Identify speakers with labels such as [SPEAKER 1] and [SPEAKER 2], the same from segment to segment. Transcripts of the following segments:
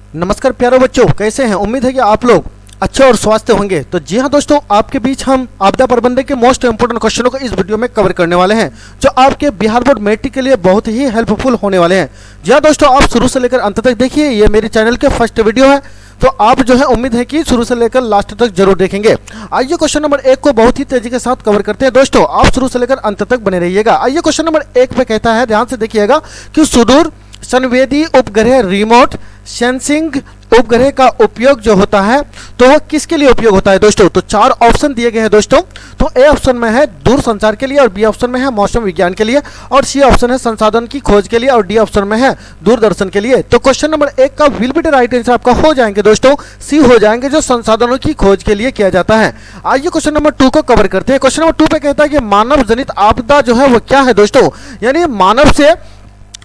[SPEAKER 1] नमस्कार प्यारे बच्चों, कैसे हैं? उम्मीद है कि आप लोग अच्छे और स्वस्थ होंगे। तो जी हाँ दोस्तों, आपके बीच हम आपदा प्रबंधन के मोस्ट इंपोर्टेंट क्वेश्चनों को इस वीडियो में कवर करने वाले हैं, जो आपके बिहार बोर्ड मैट्रिक के लिए बहुत ही हेल्पफुल होने वाले हैं। जी हाँ दोस्तों, आप शुरू से लेकर अंत तक देखिए, ये मेरे चैनल के फर्स्ट वीडियो है, तो आप जो है उम्मीद है कि शुरू से लेकर लास्ट तक जरूर देखेंगे। आइए क्वेश्चन नंबर 1 को बहुत ही तेजी के साथ कवर करते हैं। दोस्तों आप शुरू से लेकर अंत तक बने रहिएगा। आइए क्वेश्चन नंबर 1 पे कहता है, ध्यान से देखिएगा कि सुदूर संवेदी उपग्रह रिमोट सेंसिंग उपग्रह का उपयोग जो होता है तो वह किसके लिए उपयोग होता है दोस्तों? तो 4 ऑप्शन दिए गए हैं दोस्तों। तो ए ऑप्शन में है दूर संचार के लिए, और बी ऑप्शन में है मौसम विज्ञान के लिए, और सी ऑप्शन है संसाधन की खोज के लिए, और डी ऑप्शन में है दूरदर्शन के लिए। तो क्वेश्चन नंबर 1 का will be the right answer आपका हो जाएंगे दोस्तों, सी हो जाएंगे, जो संसाधनों की खोज के लिए किया जाता है। आइए क्वेश्चन नंबर 2 को कवर करते हैं। क्वेश्चन नंबर 2 पे कहता है कि मानव जनित आपदा जो है वो क्या है दोस्तों, यानी मानव से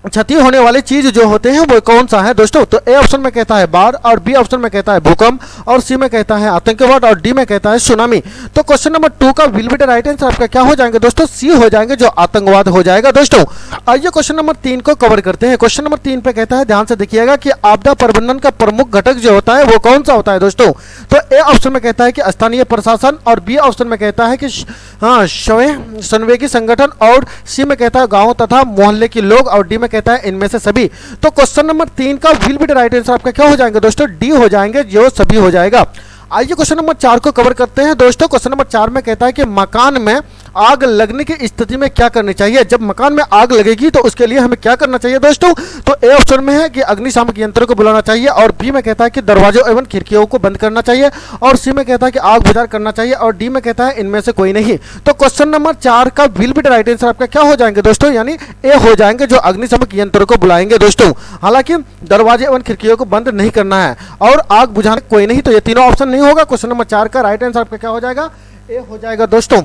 [SPEAKER 1] क्षति होने वाले चीज जो होते हैं वो कौन सा है दोस्तों? तो ए ऑप्शन में कहता है बाढ़, और बी ऑप्शन में कहता है भूकंप, और सी में कहता है आतंकवाद, और डी में कहता है सुनामी। तो क्वेश्चन नंबर 2 का will be the right answer आपका क्या हो जाएंगे दोस्तों? सी हो जाएंगे, जो आतंकवाद हो जाएगा दोस्तों। आइए क्वेश्चन नंबर 3 को कवर करते हैं। क्वेश्चन नंबर 3 पे कहता है, ध्यान से देखिएगा कि आपदा प्रबंधन का प्रमुख घटक जो होता है वो कौन सा होता है दोस्तों? तो ए ऑप्शन में कहता है कि स्थानीय प्रशासन, और बी ऑप्शन में कहता है कि संवेगी संगठन, और सी में कहता है गांव तथा मोहल्ले के लोग, और डी में कहता है इनमें से सभी। तो क्वेश्चन नंबर 3 का will be the right answer आपका क्या हो जाएंगे दोस्तों? डी हो जाएंगे, जो सभी हो जाएगा। आइए क्वेश्चन नंबर 4 को कवर करते हैं दोस्तों। क्वेश्चन नंबर 4 में कहता है कि मकान में आग लगने की स्थिति में क्या करनी चाहिए? जब मकान में आग लगेगी तो उसके लिए हमें क्या करना चाहिए दोस्तों? तो ए ऑप्शन में है कि अग्निशामक यंत्रों को बुलाना चाहिए, और बी में कहता है कि दरवाजों एवं खिड़कियों को बंद करना चाहिए, और सी में कहता है कि आग बुझार करना चाहिए, और डी में कहता है इनमें से कोई नहीं। तो क्वेश्चन नंबर 4 का will be the right answer आपका क्या हो जाएंगे दोस्तों? यानी ए हो जाएंगे, जो अग्निशामक यंत्रों को बुलाएंगे दोस्तों। हालांकि दरवाजे एवं खिड़कियों को बंद नहीं करना है, और आग बुझाने कोई नहीं, तो ये तीनों ऑप्शन नहीं होगा। क्वेश्चन नंबर 4 का राइट आंसर आपका क्या हो जाएगा? ए हो जाएगा दोस्तों।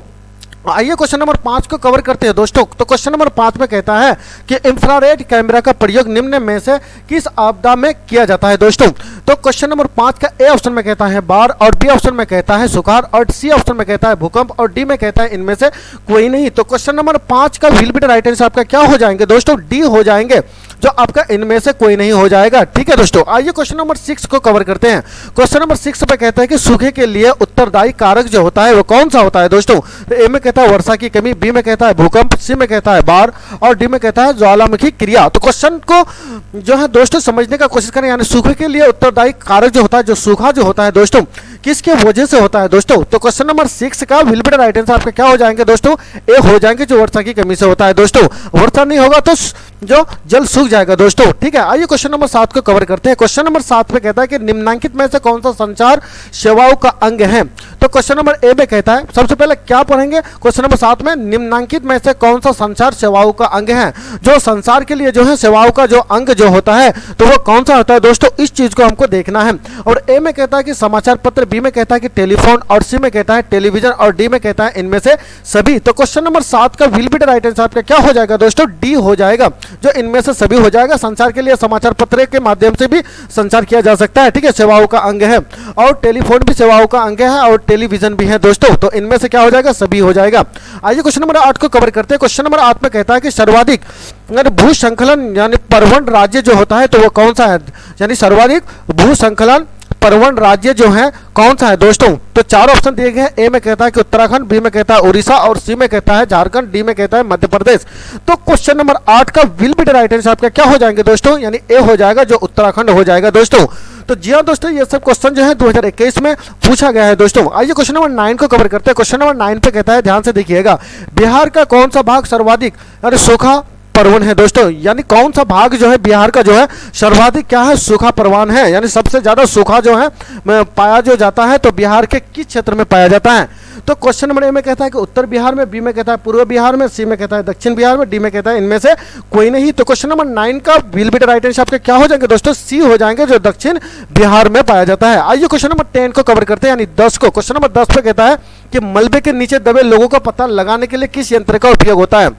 [SPEAKER 1] आइए क्वेश्चन नंबर 5 को कवर करते हैं दोस्तों। तो क्वेश्चन नंबर 5 में कहता है कि इंफ्रारेड कैमरा का प्रयोग निम्न में से किस आपदा में किया जाता है दोस्तों? तो क्वेश्चन नंबर 5 का ए ऑप्शन में कहता है बाढ़, और बी ऑप्शन में कहता है सुखाड़, और सी ऑप्शन में कहता है भूकंप, और डी में कहता है इनमें से कोई नहीं। तो क्वेश्चन नंबर 5 का will be the right answer आपका क्या हो जाएंगे दोस्तों? डी हो जाएंगे, जो आपका इनमें से कोई नहीं हो जाएगा। ठीक है दोस्तों। आइए क्वेश्चन नंबर 6 को कवर करते हैं। क्वेश्चन नंबर 6 पे कहता है कि सूखे के लिए उत्तरदायी कारक जो होता है वो कौन सा होता है दोस्तों? तो ए में कहता है वर्षा की कमी, बी में कहता है भूकंप, सी में कहता है बाढ़, और डी में कहता है ज्वालामुखी क्रिया। तो क्वेश्चन को जो है दोस्तों समझने का कोशिश करें, यानी सूखे के लिए उत्तरदायी कारक जो होता है, जो सूखा जो होता है दोस्तों, किसके वजह से होता है दोस्तों? तो क्वेश्चन नंबर 6 का will be the right answer आपका क्या हो जाएंगे दोस्तों? ए हो जाएंगे, जो वर्षा की कमी से होता है दोस्तों। वर्षा नहीं होगा तो जो जल सूख जाएगा दोस्तों। ठीक है। आइए क्वेश्चन नंबर 7 को कवर करते हैं। क्वेश्चन नंबर 7 पे कहता है कि निम्नलिखित में से कौन सा संचार सेवाओं का अंग है? तो क्वेश्चन नंबर ए में कहता है, सबसे पहले क्या पढ़ेंगे क्वेश्चन नंबर 7 में? निम्नलिखित में से कौन सा संचार सेवाओं का अंग है? जो संसार के लिए जो है सेवाओं का जो अंग जो होता है तो वो कौन सा होता है दोस्तों? इस चीज को हमको देखना है। और ए में कहता है कि समाचार पत्र, बी में कहता है कि टेलीफोन, और सी में कहता है टेलीविजन, और डी में कहता है इनमें से सभी। तो क्वेश्चन नंबर 7 का will be the right answer आपका क्या हो जाएगा दोस्तों? डी हो जाएगा, जो इनमें से सभी हो जाएगा। संचार के लिए समाचार पत्र के माध्यम से भी संचार किया जा सकता है। ठीक है, सेवाओं का अंग है, और टेलीफोन भी सेवाओं का अंग है, और टेलीविजन भी है दोस्तों। तो इनमें से क्या हो जाएगा? सभी हो जाएगा। आइए क्वेश्चन नंबर 8 को कवर करते हैं। क्वेश्चन नंबर 8 में कहता है कि सर्वाधिक भू संकलन यानी परवण राज्य जो होता है तो वो कौन सा है? यानी सर्वाधिक भू संकलन परवण राज्य जो है कौन सा है दोस्तों? तो 4 ऑप्शन दिए गए हैं। ए में कहता है कि उत्तराखंड, बी में कहता है उड़ीसा, और सी में कहता है झारखंड, डी में कहता है मध्य प्रदेश। तो क्वेश्चन नंबर 8 का will be the right answer आपका क्या हो जाएंगे दोस्तों? यानी ए हो जाएगा, जो उत्तराखंड हो जाएगा दोस्तों। तो जी हाँ दोस्तों, ये सब क्वेश्चन जो है 2021 में पूछा गया है दोस्तों। आइए क्वेश्चन नंबर 9 को कवर करते हैं। क्वेश्चन नंबर 9 पे कहता है, ध्यान से देखिएगा, बिहार का कौन सा भाग सर्वाधिक यानी सूखा प्रवण है दोस्तों? यानी कौन सा भाग जो है बिहार का जो है सर्वाधिक क्या है? सूखा प्रवण है, यानी सबसे ज्यादा सूखा जो है पाया जो जाता है तो बिहार के किस क्षेत्र में पाया जाता है? तो क्वेश्चन नंबर ए में कहता है कि उत्तर बिहार में, बी में कहता है पूर्व बिहार में, सी में कहता है दक्षिण बिहार में, डी में कहता है इनमें से कोई नहीं। तो क्वेश्चन नंबर 9 का will be the right answer आपके क्या हो जाएंगे दोस्तों? सी हो जाएंगे, जो दक्षिण बिहार में पाया जाता है। आइए क्वेश्चन नंबर 10 को कवर करते हैं, यानी 10 को। क्वेश्चन नंबर 10 पे कहता है कि मलबे के नीचे दबे लोगों का पता लगाने के लिए किस यंत्र का उपयोग होता है?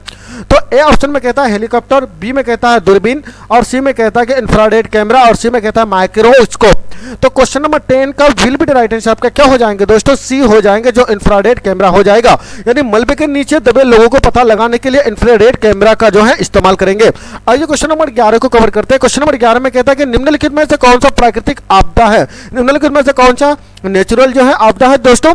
[SPEAKER 1] तो ए ऑप्शन में कहता है हेलीकॉप्टर, बी में कहता है दूरबीन और सी में कहता है कि इंफ्रारेड कैमरा और सी में कहता है माइक्रोस्कोप। तो क्वेश्चन नंबर 10 का will be the right answer आपका क्या हो जाएंगे दोस्तों, सी हो जाएंगे जो इंफ्रारेड कैमरा हो जाएगा। यानी मलबे के नीचे दबे लोगों को पता लगाने के लिए इंफ्रारेड कैमरा का जो है इस्तेमाल करेंगे। आइए क्वेश्चन नंबर 11 को कवर करते हैं। क्वेश्चन नंबर 11 में कहता है कि निम्नलिखित में से कौन सा प्राकृतिक आपदा है, निम्नलिखित में से कौन सा नेचुरल जो है आपदा है दोस्तों।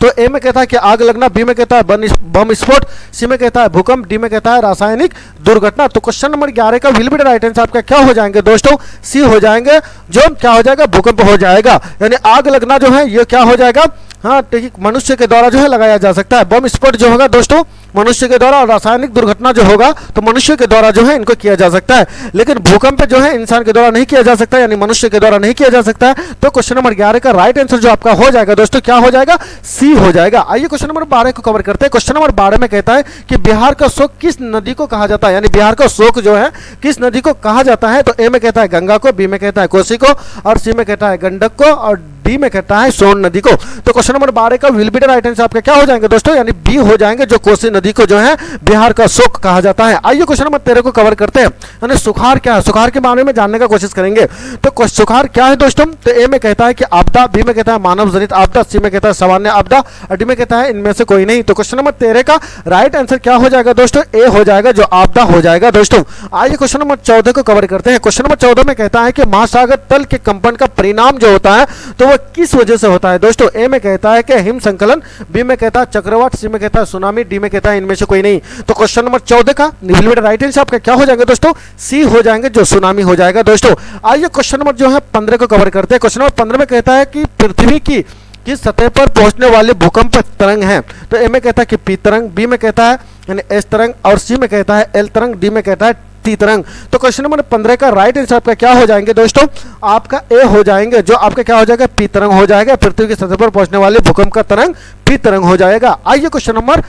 [SPEAKER 1] तो ए में कहता है कि आग लगना, बी में कहता है बम विस्फोट, सी में कहता है भूकंप, डी में कहता है रासायनिक दुर्घटना। तो क्वेश्चन नंबर 11 का will be the right answer आपका क्या हो जाएंगे दोस्तों, सी हो जाएंगे जो क्या हो जाएगा, भूकंप हो जाएगा। यानी आग लगना जो है ये क्या हो जाएगा, हाँ ठीक, मनुष्य के द्वारा जो है लगाया जा सकता है। बम विस्फोट जो होगा दोस्तों मनुष्य के द्वारा, और रासायनिक दुर्घटना जो होगा तो मनुष्य के द्वारा जो है इनको किया जा सकता है। लेकिन भूकंप जो है इंसान के द्वारा नहीं किया जा सकता, यानी मनुष्य के द्वारा नहीं किया जा सकता है। तो क्वेश्चन नंबर 11 का राइट आंसर जो आपका हो जाएगा दोस्तों क्या हो जाएगा, सी हो जाएगा। आइए क्वेश्चन नंबर 12 को कवर करते हैं। क्वेश्चन नंबर 12 में कहता है कि बिहार का शोक किस नदी को कहा जाता है, यानी बिहार का शोक जो है किस नदी को कहा जाता है। तो ए में कहता है गंगा को, बी में कहता है कोसी को और सी में कहता है गंडक को और डी में कहता है सोन नदी को। तो क्वेश्चन नंबर 12 का will be the right answer आपका क्या हो जाएंगे दोस्तों, यानी बी हो जाएंगे जो कोसी नदी को जो है बिहार का शोक कहा जाता है। आइए क्वेश्चन नंबर 13 को कवर करते हैं। यानी सुखाड़ क्या है, सुखाड़ के बारे में जानने का कोशिश करेंगे। तो सुखाड़ क्या है दोस्तों, तो ए में कहता है कि आपदा, बी में कहता है मानव जनित आपदा, सी में कहता है सामान्य आपदा और डी में कहता है इनमें से कोई नहीं। तो क्वेश्चन नंबर 13 का राइट आंसर क्या हो जाएगा दोस्तों, ए हो जाएगा जो आपदा हो जाएगा दोस्तों। आइए क्वेश्चन नंबर 14 को कवर करते हैं। क्वेश्चन नंबर 14 में कहता है कि महासागर तल के कंपन का परिणाम जो होता है तो वह किस वजह से होता है दोस्तों। ए में कहता है कि हिम संकलन, बी में कहता है चक्रवात, सी में कहता है सुनामी, डी में कहता है इनमें से कोई नहीं। तो क्वेश्चन नंबर 14 का राइट आंसर आपका क्या हो जाएगा दोस्तों, सी हो जाएंगे जो सुनामी हो जाएगा दोस्तों। आइए क्वेश्चन नंबर जो है 15 को कवर करते हैं। क्वेश्चन नंबर 15 में कहता है कि पृथ्वी की किस सतह पर पहुंचने वाले भूकंप तरंग हैं। तो ए में कहता है कि पी तरंग, बी में कहता है यानी एस तरंग और सी में कहता है एल तरंग, डी में कहता है टी तरंग। तो क्वेश्चन नंबर 15 का राइट आंसर आपका क्या हो जाएंगे दोस्तों, आपका ए हो जाएंगे जो आपका क्या हो जाएगा, पी तरंग हो जाएगा। पृथ्वी की सतह पर पहुंचने वाले भूकंप का तरंग पी तरंग हो जाएगा। आइए क्वेश्चन नंबर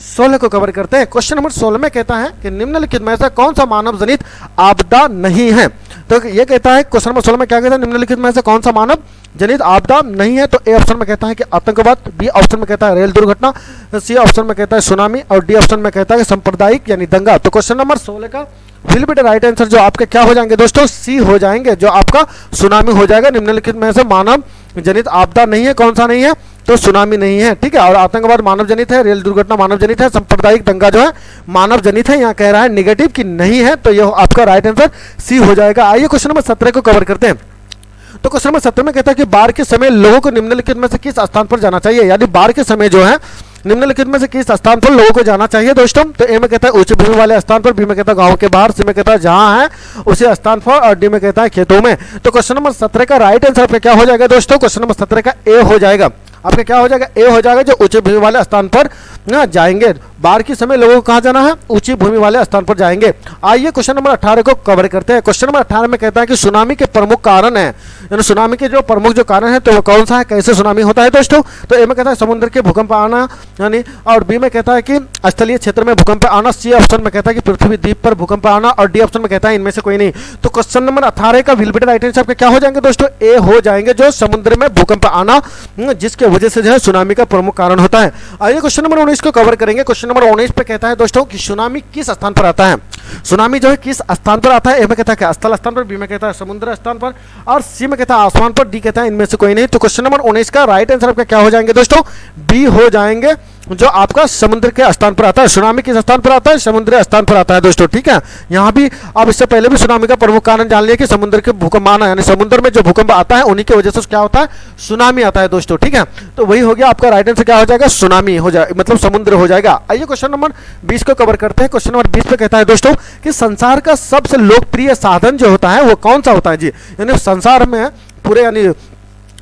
[SPEAKER 1] 16 को कवर करते हैं। क्वेश्चन नंबर 16 में कहता है कि निम्नलिखित में से कौन सा मानव जनित आपदा नहीं है। तो ये कहता है क्वेश्चन नंबर 16 में क्या कहता है, निम्नलिखित में से कौन सा मानव जनित आपदा नहीं है। तो ए ऑप्शन में कहता है कि आतंकवाद, बी ऑप्शन में कहता है रेल दुर्घटना, सी ऑप्शन में कहता है सुनामी और डी ऑप्शन में कहता है सांप्रदायिक यानी दंगा। तो क्वेश्चन नंबर 16 का will be the right answer जो आपके क्या हो जाएंगे दोस्तों, सी हो जाएंगे जो आपका सुनामी हो जाएगा। निम्नलिखित में से मानव जनित आपदा नहीं है, कौन सा नहीं है, तो सुनामी नहीं है, ठीक है। और आतंकवाद मानव जनित है, रेल दुर्घटना मानव जनित है, सांप्रदायिक दंगा जो है मानव जनित है। यहाँ कह रहा है निगेटिव कि नहीं है, तो यह आपका राइट आंसर सी हो जाएगा। आइए क्वेश्चन नंबर 17 को कवर करते हैं। तो क्वेश्चन नंबर 17 में कहता है कि बाढ़ के समय लोगों को निम्नलिखित में से किस स्थान पर जाना चाहिए, यानी बाढ़ के समय जो है निम्नलिखित में से किस स्थान पर लोगों को जाना चाहिए दोस्तों। तो ए में कहता है उच्च भूमि वाले स्थान पर, बी में कहता है गांव के बाहर, सी में कहता है जहां है उसी स्थान पर और डी में कहता है खेतों में। तो क्वेश्चन नंबर 17 का राइट आंसर आपका क्या हो जाएगा दोस्तों, क्वेश्चन नंबर 17 का ए हो जाएगा। आपका क्या हो जाएगा, ए हो जाएगा जो ऊंची भूमि वाले स्थान पर ना जाएंगे। बाढ़ के समय लोगों को कहाँ जाना है, ऊंची भूमि वाले स्थान पर जाएंगे। आइए क्वेश्चन नंबर 18 को कवर करते हैं। क्वेश्चन नंबर 18 में कहता है कि सुनामी के प्रमुख कारण है, यानी सुनामी के जो प्रमुख जो कारण है तो वो कौन सा है, कैसे सुनामी होता है दोस्तों। तो ए में कहता है समुद्र के भूकंप आना यानी, और बी में कहता है कि स्थलीय क्षेत्र में भूकंप आना, सी ऑप्शन में कहता है कि पृथ्वी द्वीप पर भूकंप आना और डी ऑप्शन में कहता है इनमें से कोई नहीं। तो क्वेश्चन नंबर 18 का will be the right answer आपके क्या हो जाएंगे दोस्तों, ए हो जाएंगे जो समुद्र में भूकंप आना जिसके वजह से जो है सुनामी का प्रमुख कारण होता है। आइए क्वेश्चन नंबर 19 को कवर करेंगे। क्वेश्चन नंबर 19 पे कहता है दोस्तों कि सुनामी किस स्थान पर आता है, सुनामी जो है किस स्थान पर आता है। ए में कहता है कि स्थल स्थान पर, बी में कहता है समुद्र स्थान पर और सी में कहता है आसमान पर, डी कहता है इनमें से कोई नहीं। तो क्वेश्चन नंबर 19 का राइट आंसर आपका क्या हो जाएंगे दोस्तों, बी हो जाएंगे जो आपका समुद्र के स्थान पर आता है। सुनामी किस स्थान पर आता है, समुद्र स्थान पर आता है दोस्तों, ठीक है। यहाँ भी आप इससे पहले भी सुनामी का प्रमुख कारण जान लिया कि समुद्र के भूकंप आना, यानी समुद्र में जो भूकंप आता है उन्हीं की वजह से क्या होता है, सुनामी आता है दोस्तों, ठीक है। तो वही हो गया आपका राइट आंसर क्या हो जाएगा, सुनामी हो जाए मतलब समुद्र हो जाएगा। आइए क्वेश्चन नंबर 20 को कवर करते हैं। क्वेश्चन नंबर 20 पे कहता है दोस्तों कि संसार का सबसे लोकप्रिय साधन जो होता है वो कौन सा होता है जी, यानी संसार में पूरे यानी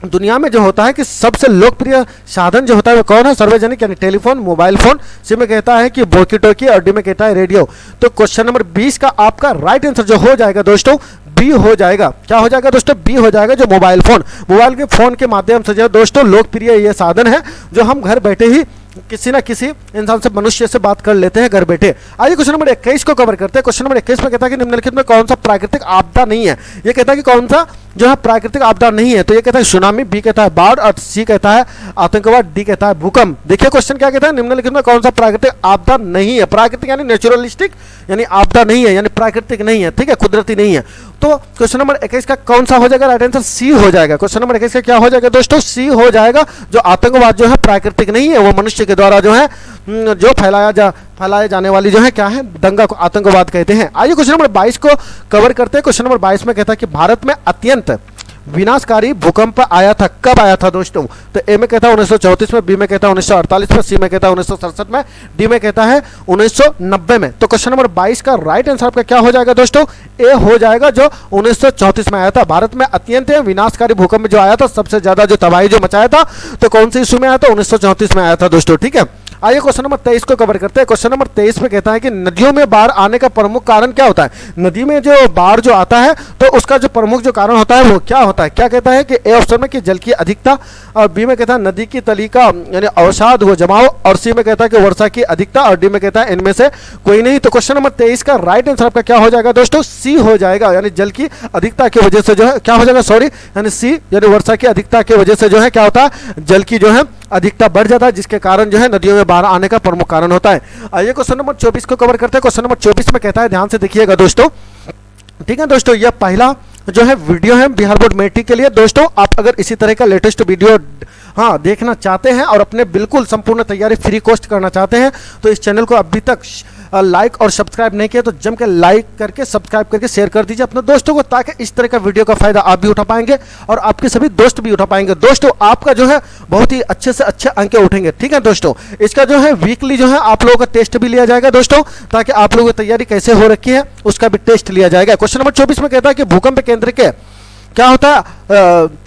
[SPEAKER 1] दुनिया में जो होता है कि सबसे लोकप्रिय साधन जो होता है वो कौन है, सार्वजनिक यानी टेलीफोन, मोबाइल फोन, सी में कहता है कि वॉकी टॉकी और डी में कहता है रेडियो। तो क्वेश्चन नंबर 20 का आपका राइट आंसर जो हो जाएगा दोस्तों बी हो जाएगा। क्या हो जाएगा दोस्तों, बी हो जाएगा जो मोबाइल फोन, मोबाइल के फोन के माध्यम से जो दोस्तों लोकप्रिय ये साधन है जो हम घर बैठे ही किसी ना किसी इंसान से, मनुष्य से बात कर लेते हैं घर बैठे। आइए क्वेश्चन नंबर 21 को कवर करते हैं। क्वेश्चन नंबर 21 में कहता है कि निम्नलिखित में कौन सा प्राकृतिक आपदा नहीं है। ये कहता है कि कौन सा जो है प्राकृतिक आपदा नहीं है। तो ये कहता है सुनामी, बी कहता है बाढ़, और सी कहता है आतंकवाद, डी कहता है भूकंप। देखिए क्वेश्चन क्या कहता है, निम्नलिखित में कौन सा प्राकृतिक आपदा नहीं है। प्राकृतिक यानी नेचुरलिस्टिक, यानी आपदा नहीं है, यानी प्राकृतिक नहीं है, ठीक है, कुदरती नहीं है। तो क्वेश्चन नंबर 21 का कौन सा हो जाएगा, राइट आंसर सी हो जाएगा। क्वेश्चन नंबर 21 का क्या हो जाएगा दोस्तों, सी हो जाएगा। जो आतंकवाद जो है प्राकृतिक नहीं है, वो मनुष्य के द्वारा जो है जो फैलाए जाने वाली जो है क्या है, दंगा को आतंकवाद कहते हैं। आइए क्वेश्चन नंबर 22 को कवर करते हैं। क्वेश्चन नंबर 22 में कहता है कि भारत में अत्यंत विनाशकारी भूकंप आया था, कब आया था दोस्तों। तो ए में कहता है 1934 में, बी में कहता है 1948 में, सी में कहता है 1967 में, डी में कहता है 1990 में। तो क्वेश्चन नंबर 22 का राइट आंसर आपका क्या हो जाएगा दोस्तों, ए हो जाएगा, जो 1934 में आया था। भारत में अत्यंत विनाशकारी भूकंप जो आया था, सबसे ज्यादा जो तबाही जो मचाया था, तो कौन सी ईस्वी में आया था, 1934 में आया था दोस्तों, ठीक है। आइए क्वेश्चन नंबर 23 को कवर करते हैं। क्वेश्चन नंबर 23 में कहता है कि नदियों में बाढ़ आने का प्रमुख कारण क्या होता है। नदी में जो बाढ़ जो आता है, तो उसका जो प्रमुख जो कारण होता है वो क्या होता है। क्या कहता है कि ए ऑप्शन में कि जल की अधिकता, और बी में कहता है नदी की तली का यानी अवसाद हो जमाव, और सी में कहता है कि वर्षा की अधिकता, और डी में कहता है इनमें से कोई नहीं। तो क्वेश्चन नंबर 23 का राइट आंसर आपका क्या हो जाएगा दोस्तों, सी हो जाएगा, यानी जल की अधिकता की वजह से जो है क्या हो जाएगा, सॉरी, यानी सी, यानी वर्षा की अधिकता की वजह से जो है क्या होता है, जल की जो है अधिकता बढ़ जाता है, जिसके कारण जो है नदियों में बाढ़ आने का प्रमुख कारण होता है। आइए क्वेश्चन नंबर 24 को कवर करते हैं। क्वेश्चन नंबर 24 में कहता है, ध्यान से देखिएगा दोस्तों, ठीक है दोस्तों, यह पहला जो है वीडियो है बिहार बोर्ड मैट्रिक के लिए। दोस्तों आप अगर इसी तरह का लेटेस्ट वीडियो देखना चाहते हैं और अपने बिल्कुल संपूर्ण तैयारी फ्री कॉस्ट करना चाहते हैं, तो इस चैनल को अभी तक लाइक और सब्सक्राइब नहीं किया तो जम के लाइक करके सब्सक्राइब करके शेयर कर दीजिए अपने दोस्तों को, ताकि इस तरह का वीडियो का फायदा आप भी उठा पाएंगे और आपके सभी दोस्त भी उठा पाएंगे। दोस्तों आपका जो है बहुत ही अच्छे से अच्छे अंक उठेंगे, ठीक है दोस्तों। इसका जो है वीकली जो है आप लोगों का टेस्ट भी लिया जाएगा दोस्तों, ताकि आप लोगों की तैयारी कैसे हो रखी है उसका भी टेस्ट लिया जाएगा। क्वेश्चन नंबर 24 में कहता है कि भूकंप केंद्र के क्या होता है,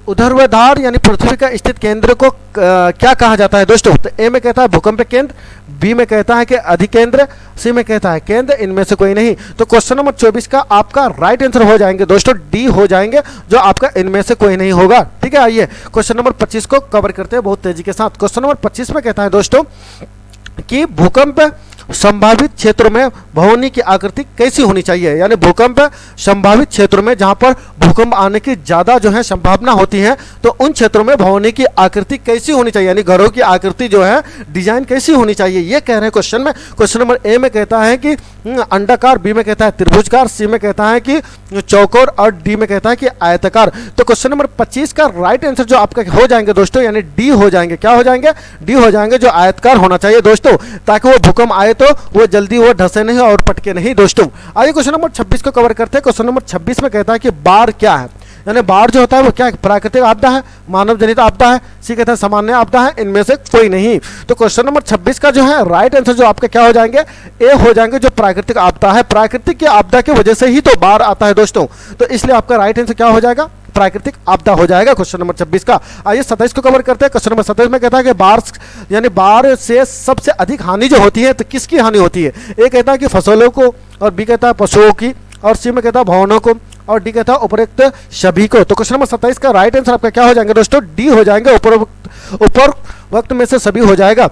[SPEAKER 1] ऊर्ध्वाधर यानी पृथ्वी का स्थित केंद्र को क्या कहा जाता है दोस्तों। तो ए में कहता है भूकंप केंद्र, बी में कहता है कि अधिकेंद्र, सी में कहता है केंद्र, इनमें से कोई नहीं। तो क्वेश्चन नंबर 24 का आपका राइट आंसर हो जाएंगे दोस्तों, डी हो जाएंगे, जो आपका इनमें से कोई नहीं होगा, ठीक है। आइए क्वेश्चन नंबर 25 को कवर करते हैं बहुत तेजी के साथ। क्वेश्चन नंबर 25 में कहता है दोस्तों कि भूकंप संभावित क्षेत्रों में भवनी की आकृति कैसी होनी चाहिए, यानी भूकंप संभावित क्षेत्रों में जहां पर भूकंप आने की ज्यादा जो है संभावना होती है, तो उन क्षेत्रों में भवनी की आकृति कैसी होनी चाहिए, यानी घरों की आकृति जो है डिजाइन कैसी होनी चाहिए, ये कह रहे हैं क्वेश्चन में। क्वेश्चन नंबर ए में कहता है कि अंडाकार, बी में कहता है त्रिभुजकार, सी में कहता है कि चौकोर, और डी में कहता है कि आयताकार। तो क्वेश्चन नंबर 25 का राइट आंसर जो आपका हो जाएंगे दोस्तों, यानी डी हो जाएंगे। क्या हो जाएंगे, डी हो जाएंगे, जो आयताकार होना चाहिए दोस्तों, ताकि वो भूकंप आए तो वो जल्दी वो ढसे नहीं और पटके नहीं दोस्तों। आइए क्वेश्चन नंबर 26 को कवर करते हैं। क्वेश्चन नंबर 26 में कहता है कि बाढ़ क्या है, यानी बाढ़ जो होता है वो क्या है, प्राकृतिक आपदा है, मानव जनित आपदा है, सी कहता है सामान्य आपदा है, इनमें से कोई नहीं। तो क्वेश्चन नंबर 26 का जो है राइट आंसर जो आपके क्या हो जाएंगे, ए हो जाएंगे, जो प्राकृतिक आपदा है। प्राकृतिक की आपदा की वजह से ही तो बाढ़ आता है दोस्तों, तो इसलिए आपका राइट आंसर क्या हो जाएगा, प्राकृतिक आपदा हो जाएगा क्वेश्चन नंबर 26 का। आइए 27 को कवर करते हैं। क्वेश्चन नंबर 27 में कहता है कि बाढ़ यानी बाढ़ से सबसे अधिक हानि जो होती है, तो किसकी हानि होती है। ए कहता है कि फसलों को, और बी कहता है पशुओं की, और सी में कहता है भवनों को, और डी कहता है उपरोक्त सभी को। तो क्वेश्चन नंबर 27 का राइट आंसर आपका क्या हो जाएंगे दोस्तों, डी हो जाएंगे, उपरोक्त में से सभी हो जाएगा।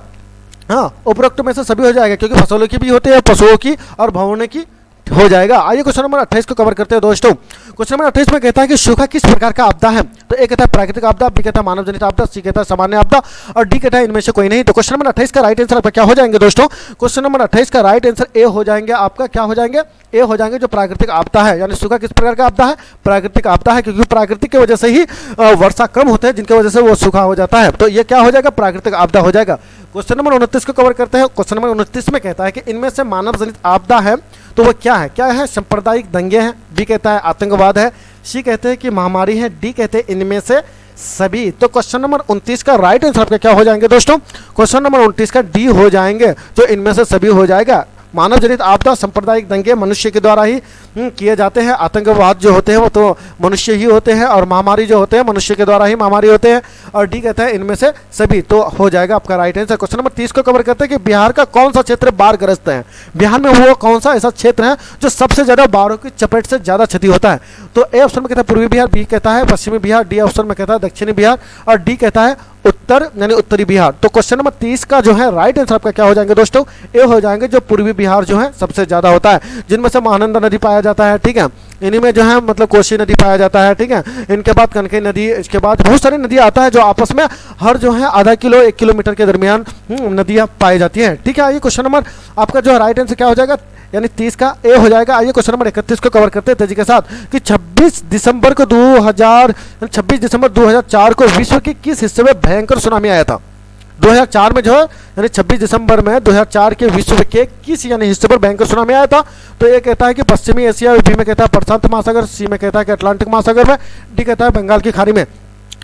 [SPEAKER 1] उपरोक्त में से सभी हो जाएगा, क्योंकि फसलों की भी होती है, पशुओं की और भवनों की हो जाएगा। आइए क्वेश्चन नंबर 28 को कवर करते हैं दोस्तों। क्वेश्चन नंबर 28 में कहता है कि सूखा किस प्रकार का आपदा है। तो ए कहता है प्राकृतिक आपदा, बी कहता है मानव जनित आपदा, सी कहता है सामान्य आपदा, और डी कहता है इनमें से कोई नहीं। तो क्वेश्चन नंबर 28 का राइट आंसर आपका क्या हो जाएंगे दोस्तों, क्वेश्चन नंबर 28 का राइट आंसर ए हो जाएंगे, आपका क्या हो जाएंगे, ए हो जाएंगे, जो प्राकृतिक आपदा है। यानी सूखा किस प्रकार का आपदा है, प्राकृतिक आपदा है, क्योंकि प्राकृतिक की वजह से ही वर्षा कम होते हैं, जिनकी वजह से वो सूखा हो जाता है। तो ये क्या हो जाएगा, प्राकृतिक आपदा हो जाएगा। क्वेश्चन नंबर 29 को कवर करते हैं। क्वेश्चन नंबर 29 में कहता है कि इनमें से मानव जनित आपदा है तो वो क्या है, क्या है, सांप्रदायिक दंगे हैं, बी कहता है आतंकवाद है, सी कहते हैं कि महामारी है, डी कहते हैं इनमें से सभी। तो क्वेश्चन नंबर 29 का राइट आंसर आपका क्या हो जाएंगे दोस्तों, क्वेश्चन नंबर 29 का डी हो जाएंगे, जो इनमें से सभी हो जाएगा। मानव जनित आपदा, सांप्रदायिक दंगे मनुष्य के द्वारा ही किए जाते हैं, आतंकवाद जो होते हैं वो तो मनुष्य ही होते हैं, और महामारी जो होते हैं मनुष्य के द्वारा ही महामारी होते हैं, और डी कहता है इनमें से सभी। तो हो जाएगा आपका राइट आंसर। क्वेश्चन नंबर 30 को कवर करते हैं कि बिहार का कौन सा क्षेत्र बाढ़ग्रस्त है। बिहार में वो कौन सा ऐसा क्षेत्र है जो सबसे ज्यादा बाढ़ों की चपेट से ज्यादा क्षति होता है। तो ए ऑप्शन में कहता है पूर्वी बिहार, बी कहता है पश्चिमी बिहार, डी ऑप्शन में कहता है दक्षिणी बिहार, और डी कहता है उत्तर यानी उत्तरी बिहार। तो क्वेश्चन नंबर 30 का जो है राइट आंसर आपका क्या हो जाएंगे दोस्तों, ए हो जाएंगे जो पूर्वी बिहार जो है सबसे ज्यादा होता है, जिनमें से महानंदा नदी पाया जाता है, ठीक है। इन्हीं में जो है मतलब कोसी नदी पाया जाता है, ठीक है। इनके बाद कनकई नदी, इसके बाद बहुत सारी नदियां आता है जो आपस में हर जो है आधा किलो 1 किलोमीटर के दरमियान नदियां पाई जाती हैं, ठीक है। आइए क्वेश्चन नंबर आपका जो राइट आंसर क्या हो जाएगा, यानी 30 का ए हो जाएगा। आइए क्वेश्चन नंबर 31 को कवर करते हैं तेजी के साथ कि 26 दिसंबर 2004 को विश्व के किस हिस्से में भयंकर सुनामी आया था। 2004 में जो है यानी 26 दिसंबर में 2004 के विश्व के किस यानी हिस्से पर भयंकर सुनामी आया था। तो ए कहता है कि पश्चिमी एशिया, बी में कहता है प्रशांत महासागर, सी में कहता है कि अटलांटिक महासागर में, डी कहता है बंगाल की खाड़ी में।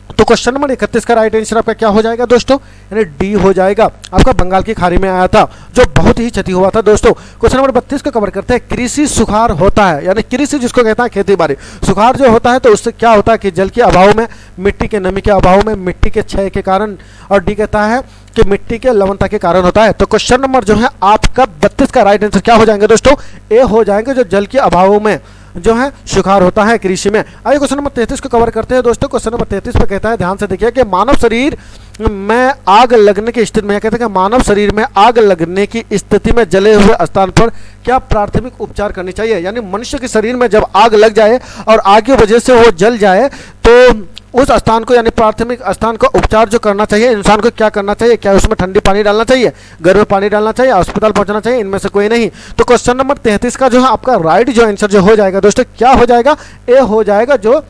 [SPEAKER 1] तो क्वेश्चन नंबर 31 का राइट आंसर आपका क्या हो जाएगा दोस्तों, यानी डी हो जाएगा, आपका बंगाल की खाड़ी में आया था, जो बहुत ही क्षति हुआ था दोस्तों। क्वेश्चन नंबर 32 को कवर करते हैं, कृषि सुखाड़ होता है, यानी कृषि जिसको कहता है खेती बाड़ी, सुखाड़ जो होता है तो उससे क्या होता है कि जल के अभाव में, मिट्टी के नमी के अभाव में, मिट्टी के क्षय के कारण, और डी कहता है कि मिट्टी के लवणता के कारण होता है। तो क्वेश्चन नंबर जो है आपका 32 का राइट आंसर क्या हो जाएंगे दोस्तों, ए हो जाएंगे, जो जल के अभाव में जो है सुखाड़ होता है कृषि में। आइए क्वेश्चन नंबर 33 को कवर करते हैं दोस्तों। क्वेश्चन नंबर 33 पे कहता है, ध्यान से देखिए कि मानव शरीर में आग लगने की स्थिति में, कहते हैं कि मानव शरीर में आग लगने की स्थिति में जले हुए स्थान पर क्या प्राथमिक उपचार करनी चाहिए। यानी मनुष्य के शरीर में जब आग लग जाए और आग की वजह से वो जल जाए तो उस स्थान को यानी प्राथमिक स्थान का उपचार जो करना चाहिए, इंसान को क्या करना चाहिए, क्या उसमें ठंडी पानी डालना चाहिए, गर्म पानी डालना चाहिए, अस्पताल पहुंचना चाहिए, इनमें से कोई नहीं। तो क्वेश्चन नंबर 33 का जो है आपका राइट जो आंसर जो हो जाएगा दोस्तों, क्या हो जाएगा, ए हो जाएगा, जो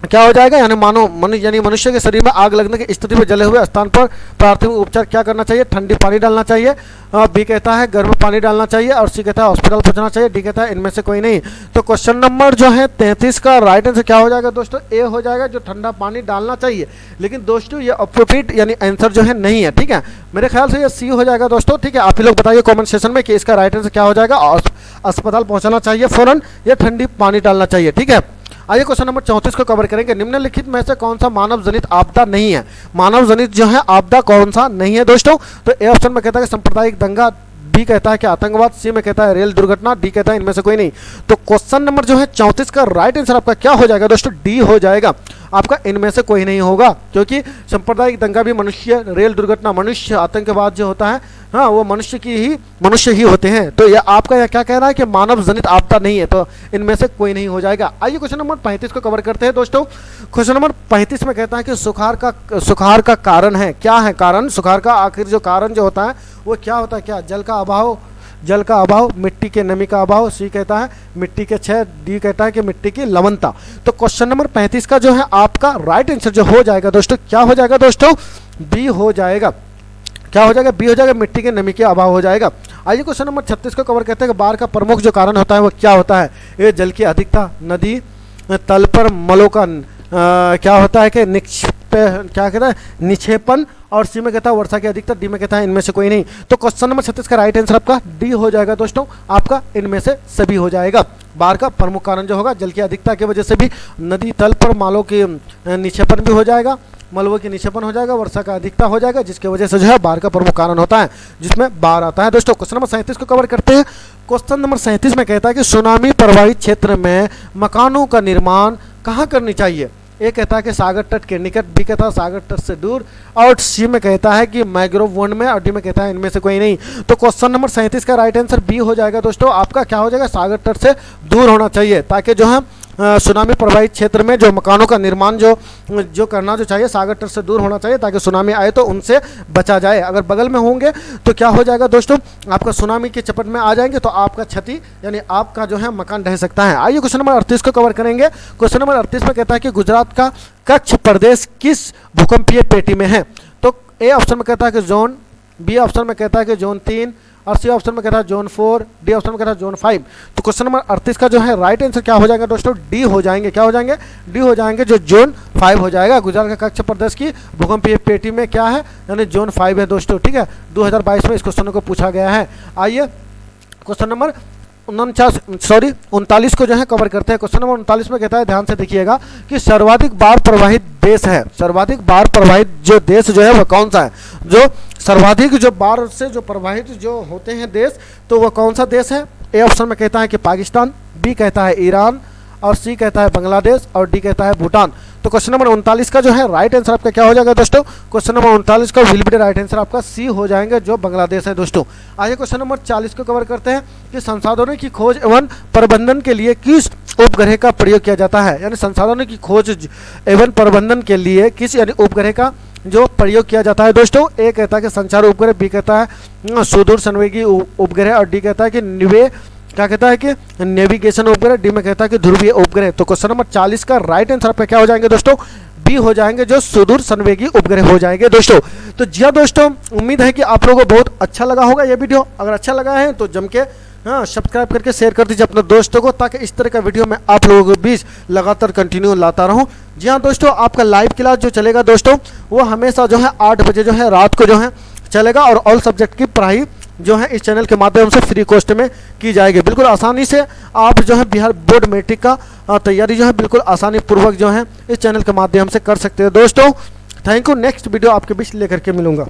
[SPEAKER 1] क्या हो जाएगा, यानी यानी मनुष्य के शरीर में आग लगने की स्थिति में जले हुए स्थान पर प्राथमिक उपचार क्या करना चाहिए, ठंडी पानी डालना चाहिए, बी कहता है गर्म पानी डालना चाहिए, और सी कहता है हॉस्पिटल पहुंचना चाहिए, डी कहता है इनमें से कोई नहीं। तो क्वेश्चन नंबर जो है 33 का राइट आंसर क्या हो जाएगा दोस्तों, ए हो जाएगा, जो ठंडा पानी डालना चाहिए। लेकिन दोस्तों ये अप्रोप्रिएट यानी आंसर जो है नहीं है, ठीक है। मेरे ख्याल से ये सी हो जाएगा दोस्तों, ठीक है। आप ही लोग बताइए कॉमेंट सेक्शन में कि इसका राइट आंसर क्या हो जाएगा, अस्पताल पहुंचाना चाहिए फौरन या ठंडी पानी डालना चाहिए, ठीक है। आइए क्वेश्चन नंबर 34 को कवर करेंगे, निम्नलिखित में से कौन सा मानव जनित आपदा नहीं है। मानव जनित जो है आपदा कौन सा नहीं है दोस्तों, तो ए ऑप्शन में कहता है कि सांप्रदायिक दंगा, बी कहता है कि आतंकवाद, सी में कहता है रेल दुर्घटना, डी कहता है इनमें से कोई नहीं। तो क्वेश्चन नंबर जो है 34 का राइट आंसर आपका क्या हो जाएगा दोस्तों, डी हो जाएगा, आपका इनमें से कोई नहीं होगा, क्योंकि सांप्रदायिक दंगा भी मनुष्य, रेल दुर्घटना मनुष्य, आतंकवाद जो होता है हाँ वो मनुष्य ही होते हैं। तो यह आपका यह क्या कह रहा है कि मानव जनित आपदा नहीं है, तो इनमें से कोई नहीं हो जाएगा। आइए क्वेश्चन नंबर 35 को कवर करते हैं दोस्तों। क्वेश्चन नंबर 35 में कहता है कि सुखाड़ का कारण है, क्या है कारण, सुखाड़ का आखिर जो कारण जो होता है वो क्या होता है, क्या जल का अभाव, मिट्टी के नमी का अभाव, सी कहता है मिट्टी के क्षय, डी कहता है कि मिट्टी की लवणता। तो क्वेश्चन नंबर 35 का जो है आपका राइट आंसर जो हो जाएगा दोस्तों, क्या हो जाएगा दोस्तों, बी हो जाएगा, क्या हो जाएगा, बी हो जाएगा, मिट्टी के नमी के अभाव हो जाएगा। आइए क्वेश्चन नंबर 36 को कवर करते हैं कि बाढ़ का प्रमुख जो कारण होता है वो क्या होता है। ये जल की अधिकता, नदी तल पर मलों का क्या होता है कि क्या कहता है निक्षेपण, और सी में कहता है वर्षा की अधिकता, डी में कहता है इनमें से कोई नहीं। तो क्वेश्चन नंबर 36 का राइट आंसर आपका डी हो जाएगा दोस्तों, आपका इनमें से सभी हो जाएगा। बाढ़ का प्रमुख कारण जो होगा जल की अधिकता की वजह से भी नदी तल पर मालों के निक्षेपण भी हो जाएगा, मलबों की निक्षेपण हो जाएगा, वर्षा का अधिकता हो जाएगा, जिसकी वजह से जो है बाढ़ का प्रमुख कारण होता है, जिसमें बाढ़ आता है दोस्तों। क्वेश्चन नंबर 37 को कवर करते हैं। क्वेश्चन नंबर 37 में कहता है कि सुनामी प्रभावित क्षेत्र में मकानों का निर्माण कहाँ करनी चाहिए। ए कहता है कि सागर तट के निकट, बी कहता है सागर तट से दूर, और सी में कहता है कि मैंग्रोव वन में, और डी में कहता है इनमें से कोई नहीं। तो क्वेश्चन नंबर 37 का राइट आंसर बी हो जाएगा दोस्तों, आपका क्या हो जाएगा, सागर तट से दूर होना चाहिए, ताकि जो है सुनामी प्रभावित क्षेत्र में जो मकानों का निर्माण जो करना जो चाहिए सागर तट से दूर होना चाहिए, ताकि सुनामी आए तो उनसे बचा जाए। अगर बगल में होंगे तो क्या हो जाएगा दोस्तों, आपका सुनामी की चपेट में आ जाएंगे तो आपका क्षति यानी आपका जो है मकान ढह सकता है। आइए क्वेश्चन नंबर 38 को कवर करेंगे। क्वेश्चन नंबर 38 में कहता है कि गुजरात का कच्छ प्रदेश किस भूकंपीय पेटी में है। तो ए ऑप्शन में कहता है कि जोन, बी ऑप्शन में कहता है कि जोन 3, और सी ऑप्शन में कहता है जोन 4, डी ऑप्शन में कहता है जोन 5। तो क्वेश्चन नंबर 38 का जो है राइट आंसर क्या हो जाएगा दोस्तों, डी हो जाएंगे, क्या हो जाएंगे, डी हो जाएंगे, जो जोन 5 हो जाएगा। गुजरात का कच्छ प्रदेश की भूकंपीय पेटी में क्या है, यानी जोन 5 है दोस्तों, ठीक है। 2022 में इस क्वेश्चन को पूछा गया है। आइए क्वेश्चन नंबर 39 को जो है कवर करते हैं। क्वेश्चन नंबर 39 में कहता है, ध्यान से देखिएगा कि सर्वाधिक बाढ़ प्रभावित देश है, सर्वाधिक बाढ़ प्रभावित जो देश जो है वह कौन सा है, जो सर्वाधिक जो बाढ़ से जो प्रभावित जो होते हैं देश, तो वह कौन सा देश है। ए ऑप्शन में कहता है कि पाकिस्तान, बी कहता है ईरान, और सी कहता है बांग्लादेश और डी कहता है भूटान। तो क्वेश्चन नंबर 39 का जो है राइट आंसर आपका क्या हो जाएगा दोस्तों? क्वेश्चन नंबर 39 का will be the right answer आपका सी हो जाएंगे, जो बांग्लादेश है दोस्तों। आइए क्वेश्चन नंबर 40 को कवर करते हैं कि संसाधनों की खोज एवं प्रबंधन के लिए किस उपग्रह का प्रयोग किया जाता है। यानी संसाधनों की खोज एवं प्रबंधन के लिए किस यानी उपग्रह का जो प्रयोग किया जाता है दोस्तों? ए कहता है कि संचार उपग्रह, बी कहता है सुदूर संवेगी उपग्रह और डी कहता है कि क्या कहता है कि नेविगेशन उपग्रह, डी में कहता है कि ध्रुवीय उपग्रह। तो क्वेश्चन नंबर 40 का राइट आंसर पे क्या हो जाएंगे दोस्तों? बी हो जाएंगे, जो सुदूर संवेगी उपग्रह हो जाएंगे दोस्तों। तो जी हाँ दोस्तों, उम्मीद है कि आप लोगों को बहुत अच्छा लगा होगा ये वीडियो। अगर अच्छा लगा है तो जम के सब्सक्राइब करके शेयर कर दीजिए अपने दोस्तों को, ताकि इस तरह का वीडियो मैं आप लोगों के बीच लगातार कंटिन्यू लाता रहूं। जी हाँ दोस्तों, आपका लाइव क्लास जो चलेगा दोस्तों, वो हमेशा जो है 8 बजे जो है रात को जो है चलेगा, और ऑल सब्जेक्ट की पढ़ाई जो है इस चैनल के माध्यम से फ्री कॉस्ट में की जाएगी। बिल्कुल आसानी से आप जो है बिहार बोर्ड मैट्रिक का तैयारी जो है बिल्कुल आसानी पूर्वक जो है इस चैनल के माध्यम से कर सकते हैं दोस्तों। Thank you. नेक्स्ट वीडियो आपके बीच लेकर के मिलूंगा।